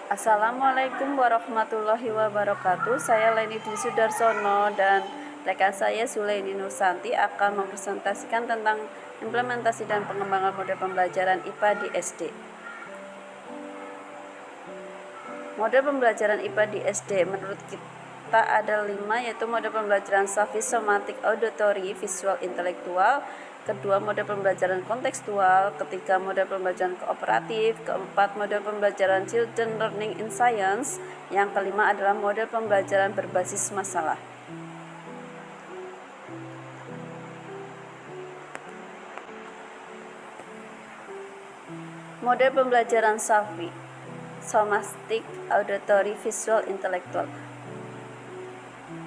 Assalamualaikum warahmatullahi wabarakatuh. Saya Leni Dwi Sudarsono dan rekan saya Sulaini Nursanti akan mempresentasikan tentang implementasi dan pengembangan model pembelajaran IPA di SD. Model pembelajaran IPA di SD menurut kita ada 5, yaitu model pembelajaran somatik, auditory, visual, intelektual. Kedua, model pembelajaran kontekstual. Ketiga, model pembelajaran kooperatif. Keempat, model pembelajaran children learning in science. Yang kelima adalah model pembelajaran berbasis masalah. Model pembelajaran SAVI, somatic, auditory, visual, intelektual.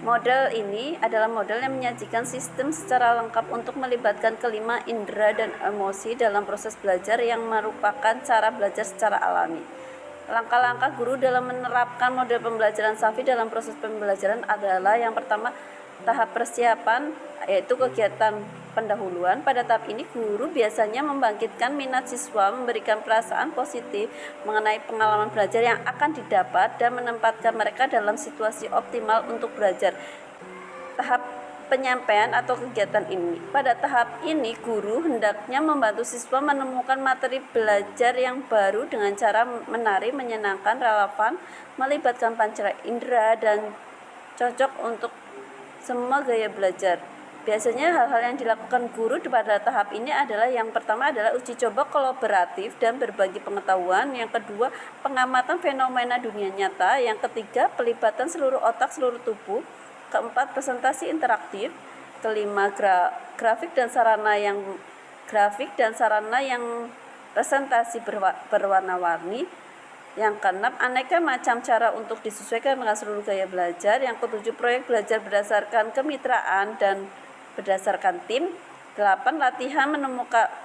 Model ini adalah model yang menyajikan sistem secara lengkap untuk melibatkan kelima indera dan emosi dalam proses belajar yang merupakan cara belajar secara alami. Langkah-langkah guru dalam menerapkan model pembelajaran SAVI dalam proses pembelajaran adalah yang pertama, tahap persiapan, yaitu kegiatan pendahuluan. Pada tahap ini guru biasanya membangkitkan minat siswa, memberikan perasaan positif mengenai pengalaman belajar yang akan didapat dan menempatkan mereka dalam situasi optimal untuk belajar. Tahap penyampaian atau kegiatan ini. Pada tahap ini guru hendaknya membantu siswa menemukan materi belajar yang baru dengan cara menarik, menyenangkan, relevan, melibatkan panca indera dan cocok untuk semua gaya belajar. Biasanya hal-hal yang dilakukan guru pada tahap ini adalah yang pertama adalah uji coba kolaboratif dan berbagi pengetahuan. Yang kedua, pengamatan fenomena dunia nyata. Yang ketiga, pelibatan seluruh otak, seluruh tubuh. Keempat, presentasi interaktif. Kelima, grafik dan sarana yang presentasi berwarna-warni. Yang keenam, aneka macam cara untuk disesuaikan dengan seluruh gaya belajar. Yang ketujuh, proyek belajar berdasarkan kemitraan dan berdasarkan tim. 8, latihan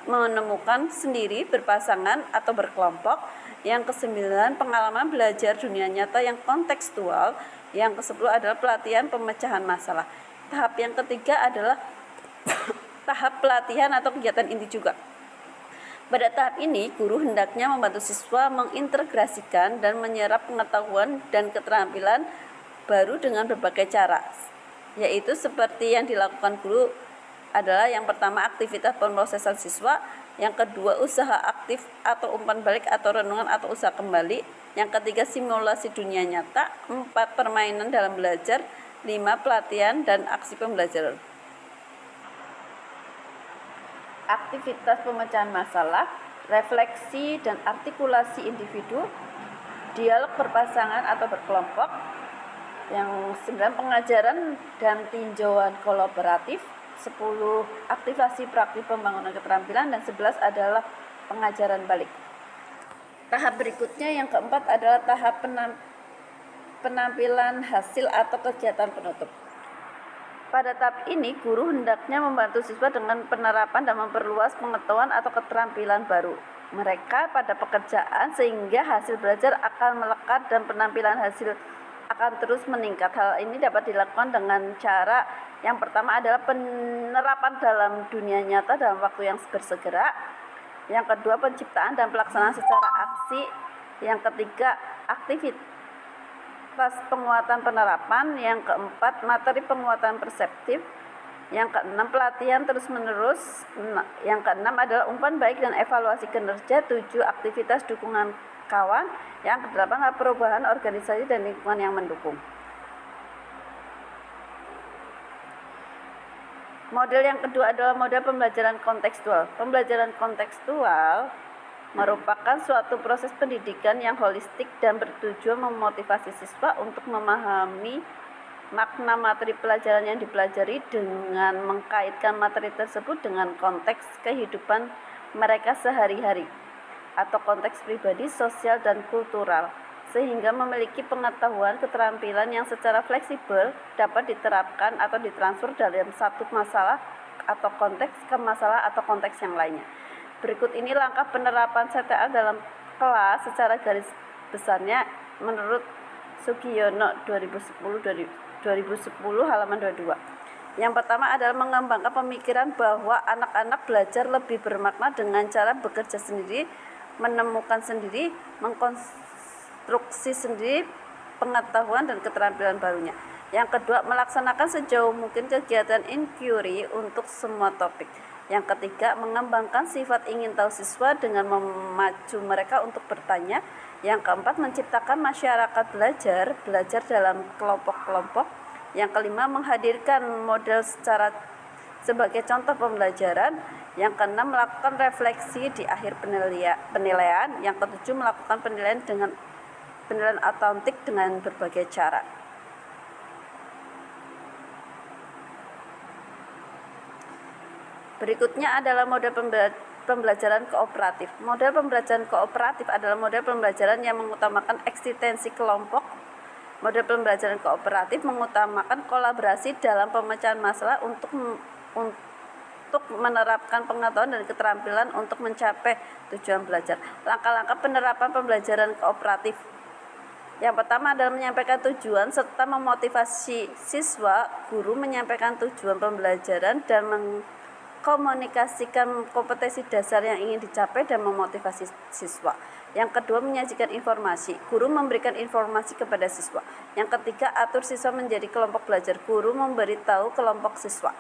menemukan sendiri, berpasangan atau berkelompok. Yang ke-9, pengalaman belajar dunia nyata yang kontekstual. Yang ke-10 adalah pelatihan pemecahan masalah. Tahap yang ketiga adalah tahap pelatihan atau kegiatan inti juga. Pada tahap ini, guru hendaknya membantu siswa mengintegrasikan dan menyerap pengetahuan dan keterampilan baru dengan berbagai cara, yaitu seperti yang dilakukan guru adalah yang pertama, aktivitas pemrosesan siswa. Yang kedua, usaha aktif atau umpan balik atau renungan atau usaha kembali. Yang ketiga, simulasi dunia nyata. 4, permainan dalam belajar. 5, pelatihan dan aksi pembelajaran. Aktivitas pemecahan masalah, refleksi dan artikulasi individu, dialog berpasangan atau berkelompok. Yang 9, pengajaran dan tinjauan kolaboratif. 10, aktivasi praktik pembangunan keterampilan. Dan 11 adalah pengajaran balik. Tahap berikutnya yang keempat adalah tahap penampilan hasil atau kegiatan penutup. Pada tahap ini, guru hendaknya membantu siswa dengan penerapan dan memperluas pengetahuan atau keterampilan baru mereka pada pekerjaan sehingga hasil belajar akan melekat dan penampilan hasil akan terus meningkat. Hal ini dapat dilakukan dengan cara yang pertama adalah penerapan dalam dunia nyata dalam waktu yang bersegera. Yang kedua, penciptaan dan pelaksanaan secara aksi. Yang ketiga, aktivitas penguatan penerapan. Yang keempat, materi penguatan perseptif. Yang keenam, pelatihan terus-menerus. Yang keenam adalah umpan baik dan evaluasi kinerja. 7, aktivitas dukungan kawan. Yang kedelapan adalah perubahan organisasi dan lingkungan yang mendukung. Model yang kedua adalah model pembelajaran kontekstual. Pembelajaran kontekstual merupakan suatu proses pendidikan yang holistik dan bertujuan memotivasi siswa untuk memahami makna materi pelajaran yang dipelajari dengan mengkaitkan materi tersebut dengan konteks kehidupan mereka sehari-hari atau konteks pribadi, sosial, dan kultural, sehingga memiliki pengetahuan keterampilan yang secara fleksibel dapat diterapkan atau ditransfer dalam satu masalah atau konteks ke masalah atau konteks yang lainnya. Berikut ini langkah penerapan CTA dalam kelas secara garis besarnya menurut Sugiono 2010 halaman 22. Yang pertama adalah mengembangkan pemikiran bahwa anak-anak belajar lebih bermakna dengan cara bekerja sendiri, menemukan sendiri, konstruksi sendiri pengetahuan dan keterampilan barunya. Yang kedua, melaksanakan sejauh mungkin kegiatan inquiry untuk semua topik. Yang ketiga, mengembangkan sifat ingin tahu siswa dengan memacu mereka untuk bertanya. Yang keempat, menciptakan masyarakat belajar dalam kelompok-kelompok. Yang kelima, menghadirkan model sebagai contoh pembelajaran. Yang keenam, melakukan refleksi di akhir penilaian. Yang ketujuh, melakukan penilaian autentik dengan berbagai cara. Berikutnya adalah model pembelajaran kooperatif. Model pembelajaran kooperatif adalah model pembelajaran yang mengutamakan eksistensi kelompok. Model pembelajaran kooperatif mengutamakan kolaborasi dalam pemecahan masalah untuk menerapkan pengetahuan dan keterampilan untuk mencapai tujuan belajar. Langkah-langkah penerapan pembelajaran kooperatif. Yang pertama adalah menyampaikan tujuan serta memotivasi siswa. Guru menyampaikan tujuan pembelajaran dan komunikasikan kompetensi dasar yang ingin dicapai dan memotivasi siswa. Yang kedua, menyajikan informasi. Guru memberikan informasi kepada siswa. Yang ketiga, atur siswa menjadi kelompok belajar. Guru memberitahu kelompok siswa.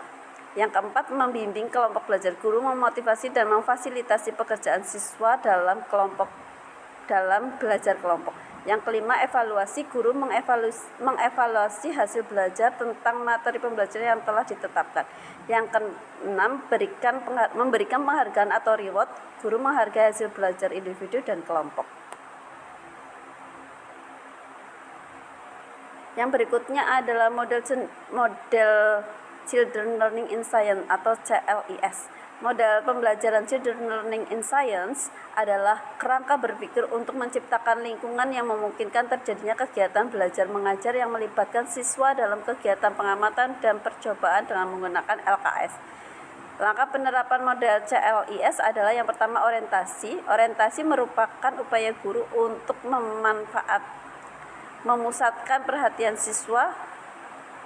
Yang keempat, membimbing kelompok belajar. Guru memotivasi dan memfasilitasi pekerjaan siswa dalam belajar kelompok. Yang kelima, evaluasi. Guru mengevaluasi hasil belajar tentang materi pembelajaran yang telah ditetapkan. Yang keenam, memberikan penghargaan atau reward. Guru menghargai hasil belajar individu dan kelompok. Yang berikutnya adalah model Children Learning in Science atau CLIS. Model pembelajaran Children Learning in Science adalah kerangka berpikir untuk menciptakan lingkungan yang memungkinkan terjadinya kegiatan belajar mengajar yang melibatkan siswa dalam kegiatan pengamatan dan percobaan dengan menggunakan LKS. Langkah penerapan model CLIS adalah yang pertama, orientasi. Orientasi merupakan upaya guru untuk memusatkan perhatian siswa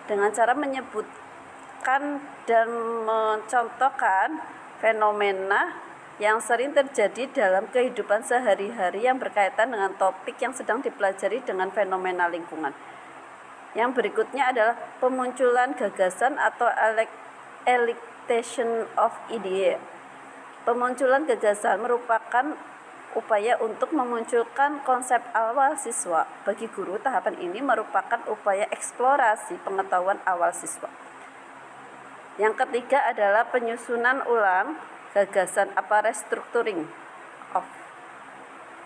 dengan cara menyebutkan dan mencontohkan fenomena yang sering terjadi dalam kehidupan sehari-hari yang berkaitan dengan topik yang sedang dipelajari dengan fenomena lingkungan. Yang berikutnya adalah pemunculan gagasan atau elicitation of idea. Pemunculan gagasan merupakan upaya untuk memunculkan konsep awal siswa. Bagi guru, tahapan ini merupakan upaya eksplorasi pengetahuan awal siswa. Yang ketiga adalah penyusunan ulang gagasan atau restructuring of.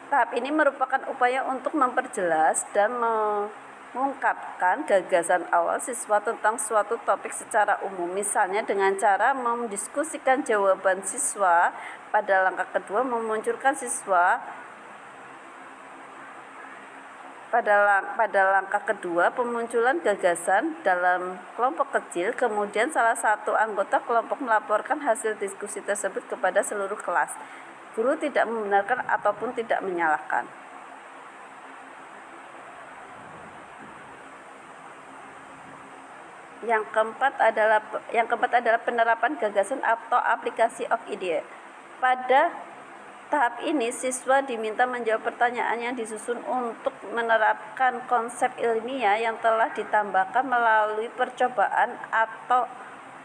Tahap ini merupakan upaya untuk memperjelas dan mengungkapkan gagasan awal siswa tentang suatu topik secara umum, misalnya dengan cara mendiskusikan jawaban siswa. Pada langkah kedua, memunculkan siswa. Pada langkah kedua, pemunculan gagasan dalam kelompok kecil, kemudian salah satu anggota kelompok melaporkan hasil diskusi tersebut kepada seluruh kelas. Guru tidak membenarkan ataupun tidak menyalahkan. Yang keempat adalah penerapan gagasan atau aplikasi of idea. Pada tahap ini, siswa diminta menjawab pertanyaan yang disusun untuk menerapkan konsep ilmiah yang telah ditambahkan melalui percobaan atau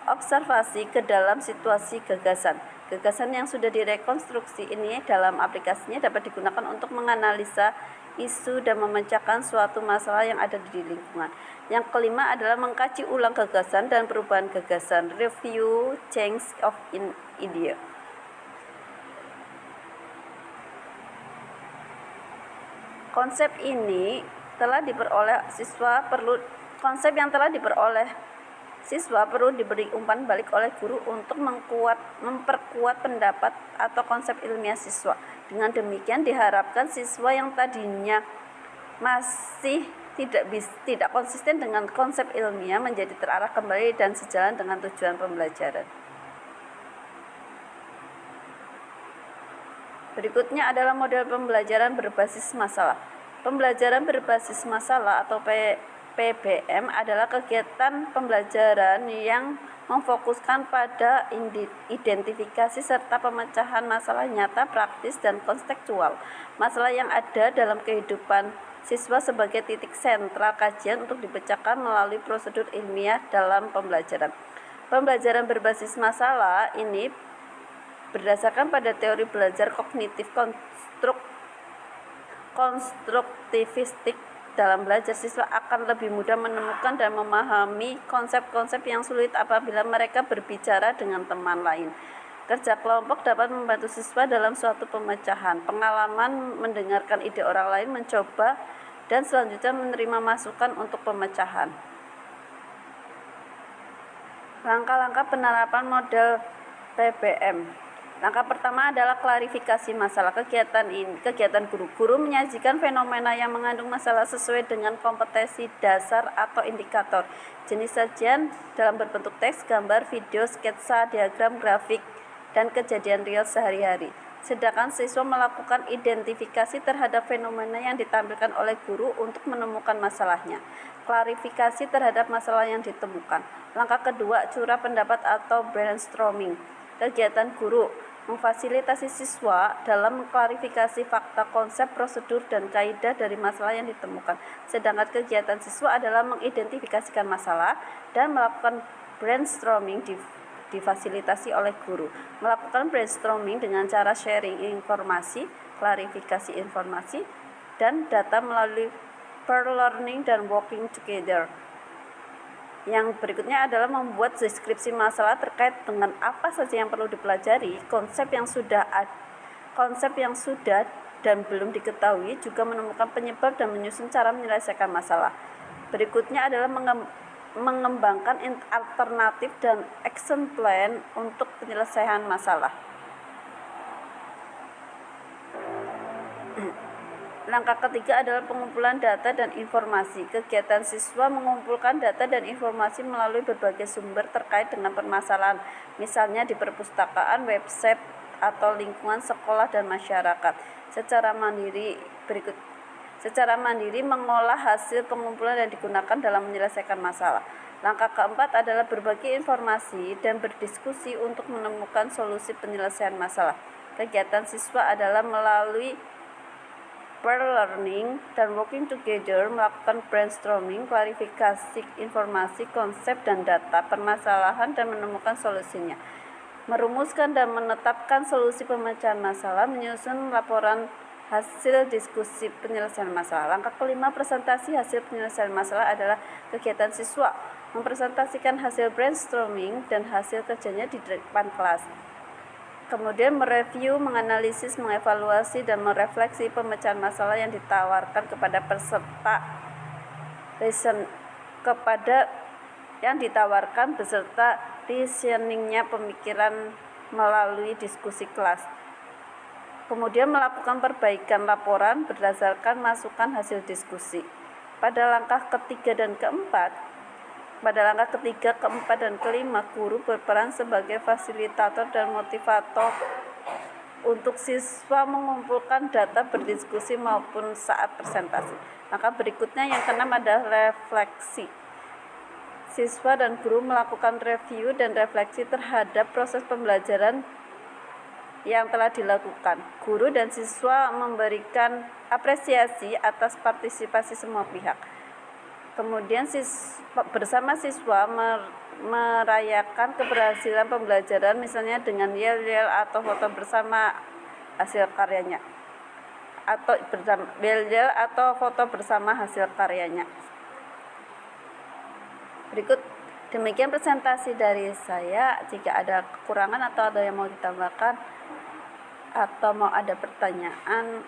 observasi ke dalam situasi gagasan. Gagasan yang sudah direkonstruksi ini dalam aplikasinya dapat digunakan untuk menganalisa isu dan memecahkan suatu masalah yang ada di lingkungan. Yang kelima adalah mengkaji ulang gagasan dan perubahan gagasan, review change of idea. Konsep yang telah diperoleh siswa perlu diberi umpan balik oleh guru untuk memperkuat pendapat atau konsep ilmiah siswa. Dengan demikian diharapkan siswa yang tadinya masih tidak konsisten dengan konsep ilmiah menjadi terarah kembali dan sejalan dengan tujuan pembelajaran. Berikutnya adalah model pembelajaran berbasis masalah. Pembelajaran berbasis masalah atau PBM adalah kegiatan pembelajaran yang memfokuskan pada identifikasi serta pemecahan masalah nyata, praktis, dan konseptual. Masalah yang ada dalam kehidupan siswa sebagai titik sentral kajian untuk dipecahkan melalui prosedur ilmiah dalam pembelajaran. Pembelajaran berbasis masalah ini berdasarkan pada teori belajar kognitif konstruktivistik. Dalam belajar, siswa akan lebih mudah menemukan dan memahami konsep-konsep yang sulit apabila mereka berbicara dengan teman lain. Kerja kelompok dapat membantu siswa dalam suatu pemecahan. Pengalaman mendengarkan ide orang lain, mencoba, dan selanjutnya menerima masukan untuk pemecahan. Langkah-langkah penerapan model PBM. Langkah pertama adalah klarifikasi masalah. Kegiatan guru menyajikan fenomena yang mengandung masalah sesuai dengan kompetensi dasar atau indikator. Jenis sajian dalam berbentuk teks, gambar, video, sketsa, diagram, grafik, dan kejadian real sehari-hari. Sedangkan siswa melakukan identifikasi terhadap fenomena yang ditampilkan oleh guru untuk menemukan masalahnya. Klarifikasi terhadap masalah yang ditemukan. Langkah kedua, curah pendapat atau brainstorming. Kegiatan guru memfasilitasi siswa dalam mengklarifikasi fakta, konsep, prosedur, dan kaidah dari masalah yang ditemukan. Sedangkan kegiatan siswa adalah mengidentifikasikan masalah dan melakukan brainstorming difasilitasi oleh guru. Melakukan brainstorming dengan cara sharing informasi, klarifikasi informasi, dan data melalui peer learning dan working together. Yang berikutnya adalah membuat deskripsi masalah terkait dengan apa saja yang perlu dipelajari, konsep yang sudah dan belum diketahui, juga menemukan penyebab dan menyusun cara menyelesaikan masalah. Berikutnya adalah mengembangkan alternatif dan action plan untuk penyelesaian masalah. Langkah ketiga adalah pengumpulan data dan informasi. Kegiatan siswa mengumpulkan data dan informasi melalui berbagai sumber terkait dengan permasalahan, misalnya di perpustakaan, website, atau lingkungan sekolah dan masyarakat. Secara mandiri mengolah hasil pengumpulan dan digunakan dalam menyelesaikan masalah. Langkah keempat adalah berbagi informasi dan berdiskusi untuk menemukan solusi penyelesaian masalah. Kegiatan siswa adalah melalui peer learning dan working together, melakukan brainstorming, klarifikasi informasi, konsep dan data permasalahan, dan menemukan solusinya. Merumuskan dan menetapkan solusi pemecahan masalah, menyusun laporan hasil diskusi penyelesaian masalah. Langkah kelima, presentasi hasil penyelesaian masalah adalah kegiatan siswa mempresentasikan hasil brainstorming dan hasil kerjanya di depan kelas. Kemudian mereview, menganalisis, mengevaluasi, dan merefleksi pemecahan masalah yang ditawarkan kepada peserta beserta reasoningnya pemikiran melalui diskusi kelas. Kemudian melakukan perbaikan laporan berdasarkan masukan hasil diskusi. Pada langkah ketiga, keempat, dan kelima, guru berperan sebagai fasilitator dan motivator untuk siswa mengumpulkan data, berdiskusi, maupun saat presentasi. Maka berikutnya yang keenam adalah refleksi. Siswa dan guru melakukan review dan refleksi terhadap proses pembelajaran yang telah dilakukan. Guru dan siswa memberikan apresiasi atas partisipasi semua pihak. Kemudian bersama siswa merayakan keberhasilan pembelajaran, misalnya dengan yel-yel atau foto bersama hasil karyanya, Berikut demikian presentasi dari saya. Jika ada kekurangan atau ada yang mau ditambahkan atau mau ada pertanyaan,